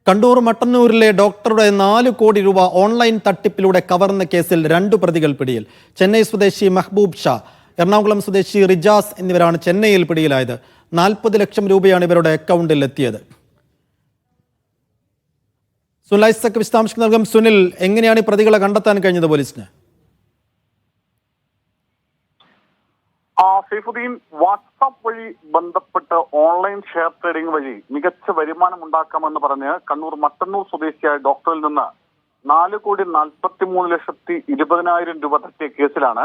കണ്ണൂർ മട്ടന്നൂരിലെ ഡോക്ടറുടെ 4 കോടി രൂപ ഓൺലൈൻ തട്ടിപ്പിലൂടെ കവർന്ന കേസിൽ 2 പ്രതികൾ പിടിയിൽ. ചെന്നൈ സ്വദേശി മെഹബൂബ് ഷാ, എറണാകുളം സ്വദേശി റിജാസ് എന്നിവരാണ് ചെന്നൈയിൽ പിടിയിലായത്. 40 ലക്ഷം രൂപയാണ് ഇവരുടെ അക്കൗണ്ടിൽ എത്തിയത്. സുനിൽ ഐസക് വിശദാംശങ്ങൾ നൽകും. സുനിൽ, എങ്ങനെയാണ് ഈ പ്രതികളെ കണ്ടെത്താൻ കഴിഞ്ഞത് പോലീസിന്? സൈഫുദ്ദീൻ, വാട്സാപ്പ് വഴി ബന്ധപ്പെട്ട് ഓൺലൈൻ ഷെയർ ട്രേഡിംഗ് വഴി മികച്ച വരുമാനം ഉണ്ടാക്കാമെന്ന് പറഞ്ഞ് കണ്ണൂർ മട്ടന്നൂർ സ്വദേശിയായ ഡോക്ടറിൽ നിന്ന് 4,43,20,000 രൂപ തട്ടിയ കേസിലാണ്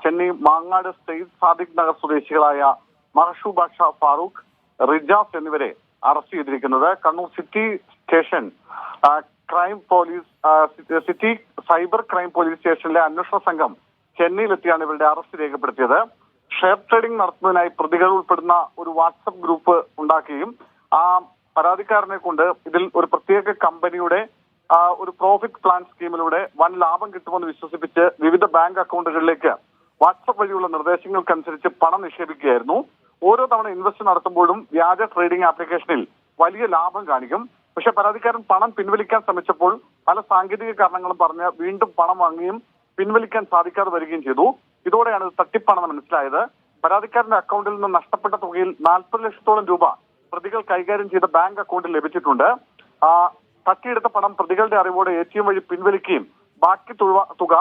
ചെന്നൈ മാങ്ങാട് സ്റ്റേറ്റ് സാദിഖ് നഗർ സ്വദേശികളായ മെഹബൂബ് ഷാ, ഫാറൂഖ്, റിജാസ് എന്നിവരെ അറസ്റ്റ് ചെയ്തിരിക്കുന്നത്. Kannur city station city cyber crime police സ്റ്റേഷനിലെ അന്വേഷണ സംഘം ചെന്നൈയിലെത്തിയാണ് ഇവരുടെ അറസ്റ്റ് രേഖപ്പെടുത്തിയത്. ഷെയർ ട്രേഡിംഗ് നടത്തുന്നതിനായി പ്രതികൾ ഉൾപ്പെടുന്ന ഒരു വാട്സപ്പ് ഗ്രൂപ്പ് ഉണ്ടാക്കുകയും ആ പരാതിക്കാരനെ കൊണ്ട് ഇതിൽ ഒരു പ്രത്യേക കമ്പനിയുടെ ഒരു പ്രോഫിറ്റ് പ്ലാൻ സ്കീമിലൂടെ വൻ ലാഭം കിട്ടുമെന്ന് വിശ്വസിപ്പിച്ച് വിവിധ ബാങ്ക് അക്കൗണ്ടുകളിലേക്ക് വാട്സപ്പ് വഴിയുള്ള നിർദ്ദേശങ്ങൾക്കനുസരിച്ച് പണം നിക്ഷേപിക്കുകയായിരുന്നു. ഓരോ തവണ ഇൻവെസ്റ്റ് നടത്തുമ്പോഴും വ്യാജ ട്രേഡിംഗ് ആപ്ലിക്കേഷനിൽ വലിയ ലാഭം കാണിക്കും. പക്ഷെ പരാതിക്കാരൻ പണം പിൻവലിക്കാൻ ശ്രമിച്ചപ്പോൾ പല സാങ്കേതിക കാരണങ്ങളും പറഞ്ഞ് വീണ്ടും പണം വാങ്ങുകയും പിൻവലിക്കാൻ സാധിക്കാതെ വരികയും ചെയ്തു. ഇതോടെയാണ് ഇത് തട്ടിപ്പാണെന്ന് മനസ്സിലായത്. പരാതിക്കാരന്റെ അക്കൗണ്ടിൽ നിന്ന് നഷ്ടപ്പെട്ട തുകയിൽ 40 ലക്ഷത്തോളം രൂപ പ്രതികൾ കൈകാര്യം ചെയ്ത ബാങ്ക് അക്കൗണ്ടിൽ ലഭിച്ചിട്ടുണ്ട്. തട്ടിയെടുത്ത പണം പ്രതികളുടെ അറിവോടെ ATM വഴി പിൻവലിക്കുകയും ബാക്കി തുക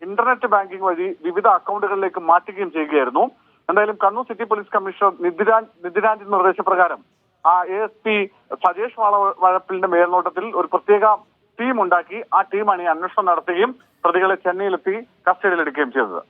ഇന്റർനെറ്റ് ബാങ്കിംഗ് വഴി വിവിധ അക്കൗണ്ടുകളിലേക്ക് മാറ്റുകയും ചെയ്യുകയായിരുന്നു. എന്തായാലും കണ്ണൂർ സിറ്റി പോലീസ് കമ്മീഷണർ നിധിരാജിന്റെ നിർദ്ദേശപ്രകാരം ASP സജേഷ് വളപ്പിലിന്റെ മേൽനോട്ടത്തിൽ ഒരു പ്രത്യേക ടീം ഉണ്ടാക്കി. ആ ടീമാണ് ഈ അന്വേഷണം നടത്തുകയും പ്രതികളെ ചെന്നൈയിലെത്തി കസ്റ്റഡിയിലെടുക്കുകയും ചെയ്തത്.